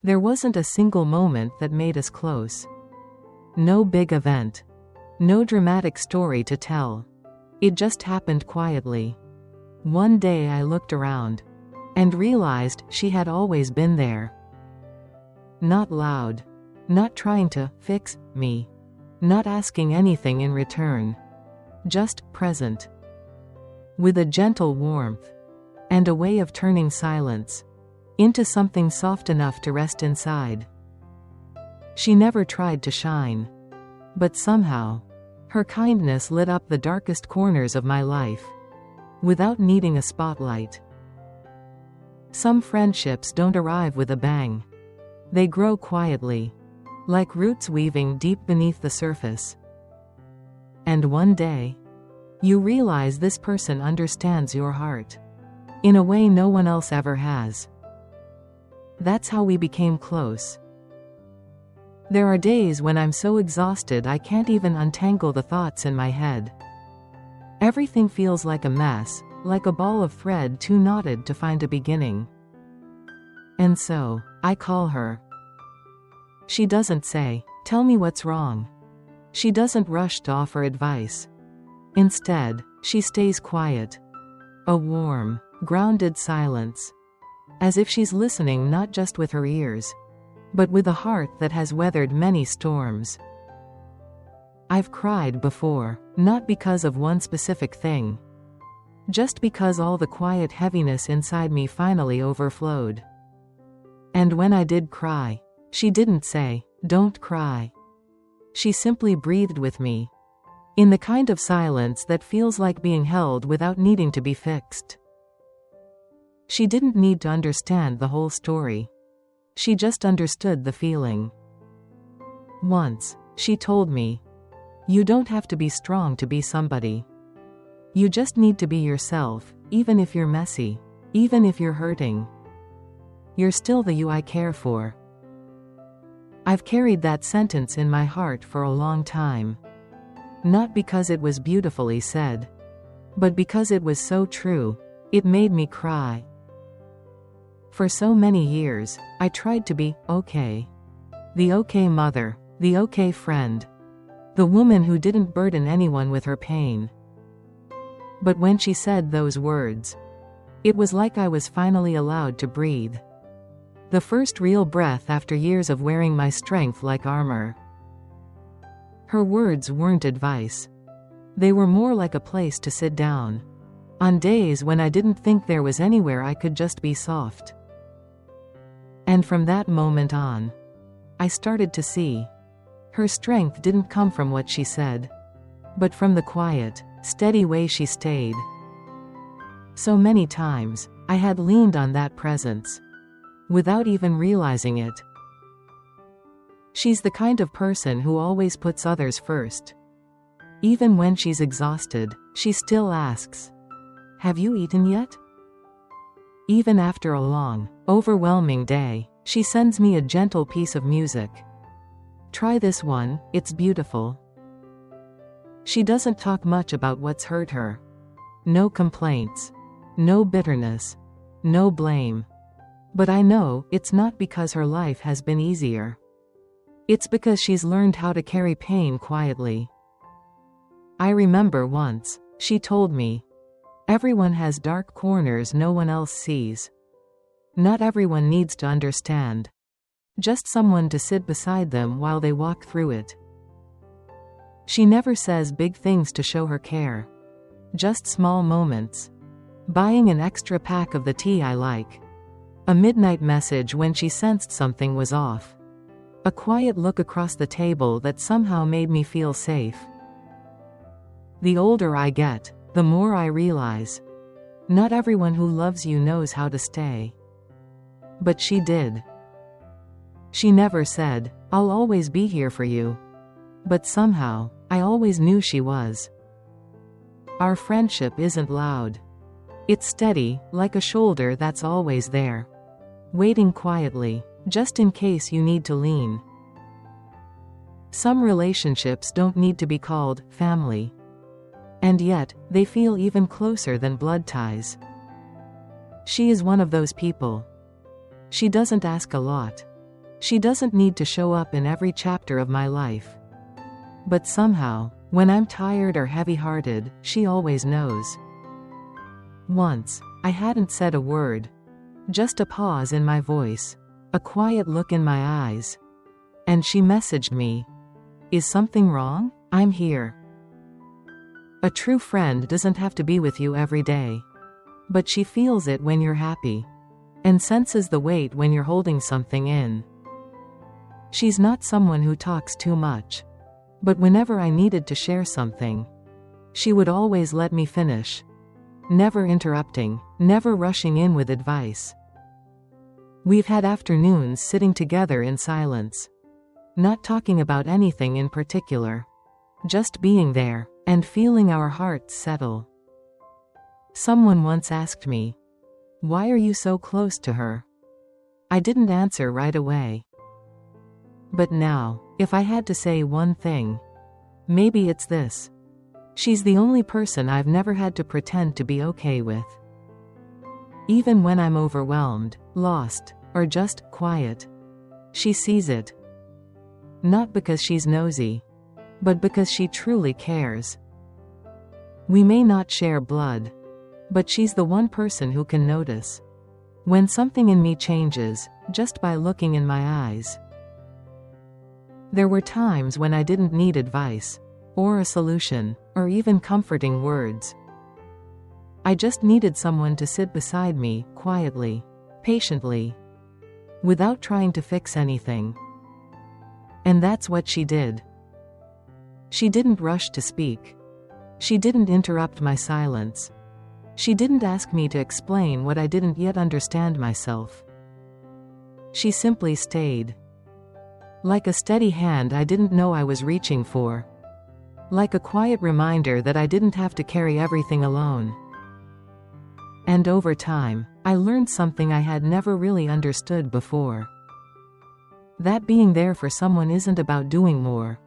There wasn't a single moment that made us close. No big event. No dramatic story to tell. It just happened quietly. One day I looked around and realized she had always been there. Not loud. Not trying to fix me. Not asking anything in return. Just present. With a gentle warmth. And a way of turning silence into something soft enough to rest inside. She never tried to shine. But somehow, her kindness lit up the darkest corners of my life. Without needing a spotlight. Some friendships don't arrive with a bang. They grow quietly. Like roots weaving deep beneath the surface. And one day, you realize this person understands your heart. In a way no one else ever has. That's how we became close. There are days when I'm so exhausted I can't even untangle the thoughts in my head. Everything feels like a mess, like a ball of thread too knotted to find a beginning. And so, I call her. She doesn't say, "Tell me what's wrong." She doesn't rush to offer advice. Instead, she stays quiet. A warm, grounded silence. As if she's listening not just with her ears, but with a heart that has weathered many storms. I've cried before, not because of one specific thing. Just because all the quiet heaviness inside me finally overflowed. And when I did cry, she didn't say, "Don't cry." She simply breathed with me. In the kind of silence that feels like being held without needing to be fixed. She didn't need to understand the whole story. She just understood the feeling. Once, she told me, "You don't have to be strong to be somebody. You just need to be yourself, even if you're messy, even if you're hurting. You're still the you I care for." I've carried that sentence in my heart for a long time. Not because it was beautifully said, but because it was so true. It made me cry. For so many years, I tried to be okay. The okay mother, the okay friend. The woman who didn't burden anyone with her pain. But when she said those words, it was like I was finally allowed to breathe. The first real breath after years of wearing my strength like armor. Her words weren't advice. They were more like a place to sit down. On days when I didn't think there was anywhere I could just be soft. And from that moment on, I started to see. Her strength didn't come from what she said, but from the quiet, steady way she stayed. So many times, I had leaned on that presence, without even realizing it. She's the kind of person who always puts others first. Even when she's exhausted, she still asks, "Have you eaten yet?" Even after a long, overwhelming day, she sends me a gentle piece of music. "Try this one, it's beautiful." She doesn't talk much about what's hurt her. No complaints. No bitterness. No blame. But I know it's not because her life has been easier. It's because she's learned how to carry pain quietly. I remember once, she told me, "Everyone has dark corners no one else sees. Not everyone needs to understand. Just someone to sit beside them while they walk through it." She never says big things to show her care. Just small moments. Buying an extra pack of the tea I like. A midnight message when she sensed something was off. A quiet look across the table that somehow made me feel safe. The older I get, the more I realize. Not everyone who loves you knows how to stay. But she did. She never said, "I'll always be here for you." But somehow, I always knew she was. Our friendship isn't loud. It's steady, like a shoulder that's always there. Waiting quietly, just in case you need to lean. Some relationships don't need to be called family. And yet, they feel even closer than blood ties. She is one of those people. She doesn't ask a lot. She doesn't need to show up in every chapter of my life. But somehow, when I'm tired or heavy-hearted, she always knows. Once, I hadn't said a word. Just a pause in my voice. A quiet look in my eyes. And she messaged me. "Is something wrong? I'm here." A true friend doesn't have to be with you every day. But she feels it when you're happy. And senses the weight when you're holding something in. She's not someone who talks too much. But whenever I needed to share something, she would always let me finish. Never interrupting, never rushing in with advice. We've had afternoons sitting together in silence. Not talking about anything in particular. Just being there, and feeling our hearts settle. Someone once asked me, "Why are you so close to her?" I didn't answer right away. But now, if I had to say one thing, maybe it's this. She's the only person I've never had to pretend to be okay with. Even when I'm overwhelmed, lost, or just quiet, she sees it. Not because she's nosy, but because she truly cares. We may not share blood, but she's the one person who can notice when something in me changes, just by looking in my eyes. There were times when I didn't need advice, or a solution, or even comforting words. I just needed someone to sit beside me, quietly, patiently, without trying to fix anything. And that's what she did. She didn't rush to speak. She didn't interrupt my silence. She didn't ask me to explain what I didn't yet understand myself. She simply stayed. Like a steady hand I didn't know I was reaching for. Like a quiet reminder that I didn't have to carry everything alone. And over time, I learned something I had never really understood before. That being there for someone isn't about doing more.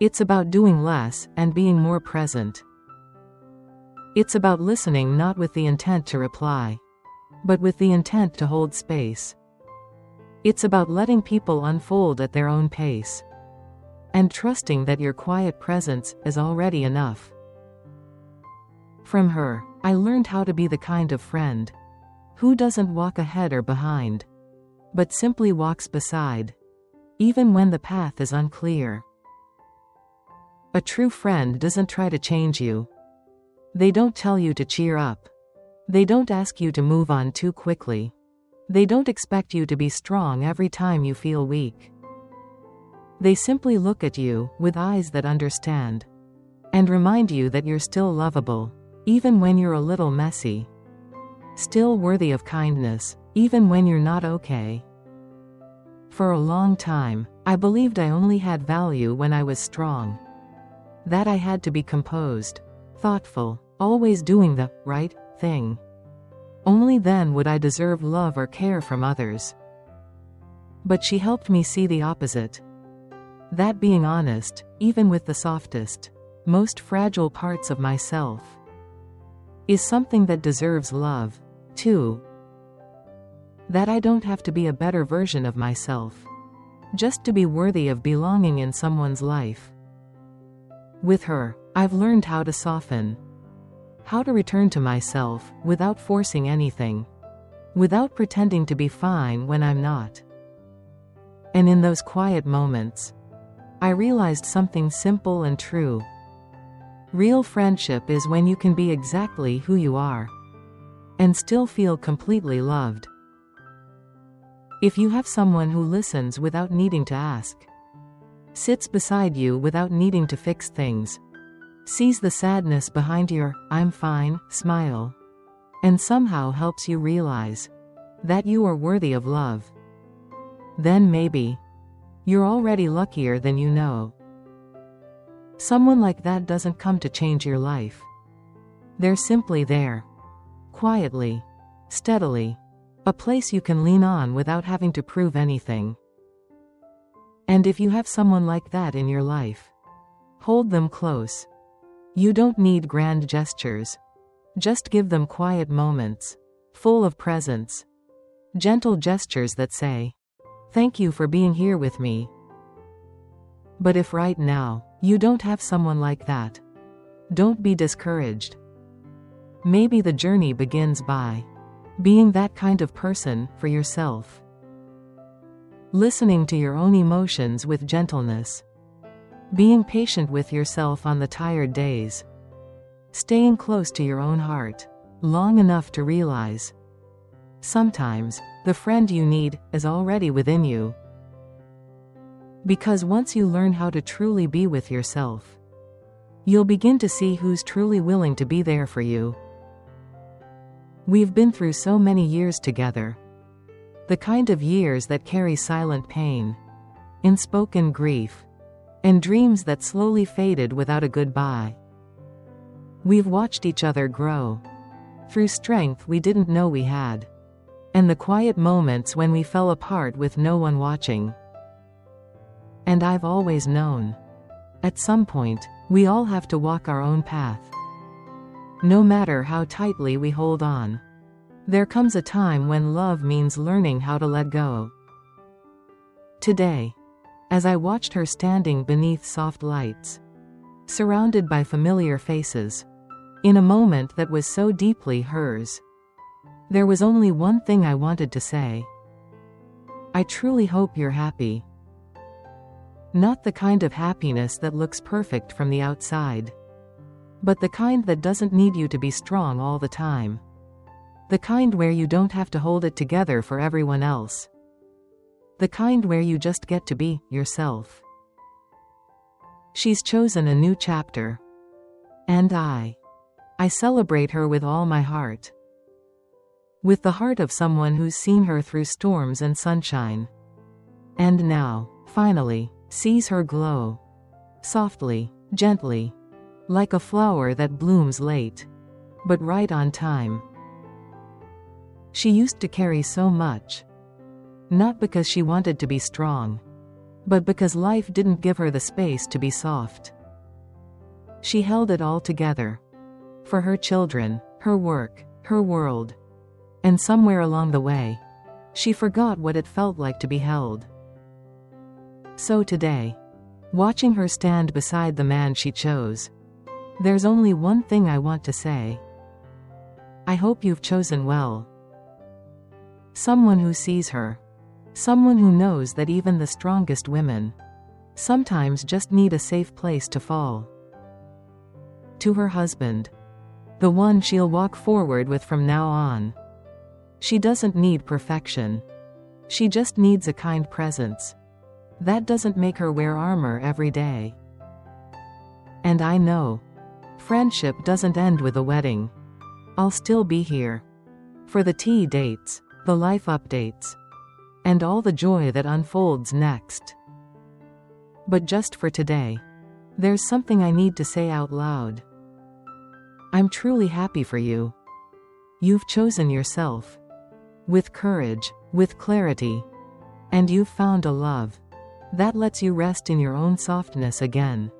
It's about doing less, and being more present. It's about listening not with the intent to reply, but with the intent to hold space. It's about letting people unfold at their own pace. And trusting that your quiet presence is already enough. From her, I learned how to be the kind of friend who doesn't walk ahead or behind, but simply walks beside, even when the path is unclear. A true friend doesn't try to change you. They don't tell you to cheer up. They don't ask you to move on too quickly. They don't expect you to be strong every time you feel weak. They simply look at you with eyes that understand, and remind you that you're still lovable, even when you're a little messy. Still worthy of kindness, even when you're not okay. For a long time, I believed I only had value when I was strong. That I had to be composed, thoughtful, always doing the right thing. Only then would I deserve love or care from others. But she helped me see the opposite. That being honest, even with the softest, most fragile parts of myself, is something that deserves love, too. That I don't have to be a better version of myself, just to be worthy of belonging in someone's life. With her, I've learned how to soften. How to return to myself, without forcing anything. Without pretending to be fine when I'm not. And in those quiet moments, I realized something simple and true. Real friendship is when you can be exactly who you are, and still feel completely loved. If you have someone who listens without needing to ask, sits beside you without needing to fix things, sees the sadness behind your "I'm fine" smile, and somehow helps you realize that you are worthy of love, then maybe you're already luckier than you know. Someone like that doesn't come to change your life. They're simply there, quietly, steadily, a place you can lean on without having to prove anything. And if you have someone like that in your life, hold them close. You don't need grand gestures. Just give them quiet moments, full of presence. Gentle gestures that say, Thank you for being here with me. But if right now, you don't have someone like that, don't be discouraged. Maybe the journey begins by being that kind of person for yourself. Listening to your own emotions with gentleness. Being patient with yourself on the tired days. Staying close to your own heart, long enough to realize sometimes, the friend you need is already within you. Because once you learn how to truly be with yourself, you'll begin to see who's truly willing to be there for you. We've been through so many years together. The kind of years that carry silent pain, unspoken grief, and dreams that slowly faded without a goodbye. We've watched each other grow, through strength we didn't know we had, and the quiet moments when we fell apart with no one watching. And I've always known, at some point, we all have to walk our own path. No matter how tightly we hold on, there comes a time when love means learning how to let go. Today, as I watched her standing beneath soft lights, surrounded by familiar faces, in a moment that was so deeply hers, there was only one thing I wanted to say. I truly hope you're happy. Not the kind of happiness that looks perfect from the outside, but the kind that doesn't need you to be strong all the time. The kind where you don't have to hold it together for everyone else. The kind where you just get to be yourself. She's chosen a new chapter. And I celebrate her with all my heart. With the heart of someone who's seen her through storms and sunshine. And now, finally, sees her glow. Softly, gently. Like a flower that blooms late, but right on time. She used to carry so much. Not because she wanted to be strong, but because life didn't give her the space to be soft. She held it all together. For her children, her work, her world. And somewhere along the way, she forgot what it felt like to be held. So today, watching her stand beside the man she chose, there's only one thing I want to say. I hope you've chosen well. Someone who sees her. Someone who knows that even the strongest women sometimes just need a safe place to fall. To her husband. The one she'll walk forward with from now on. She doesn't need perfection. She just needs a kind presence. That doesn't make her wear armor every day. And I know, friendship doesn't end with a wedding. I'll still be here. For the tea dates, the life updates, and all the joy that unfolds next. But just for today, there's something I need to say out loud. I'm truly happy for you. You've chosen yourself. With courage, with clarity. And you've found a love that lets you rest in your own softness again.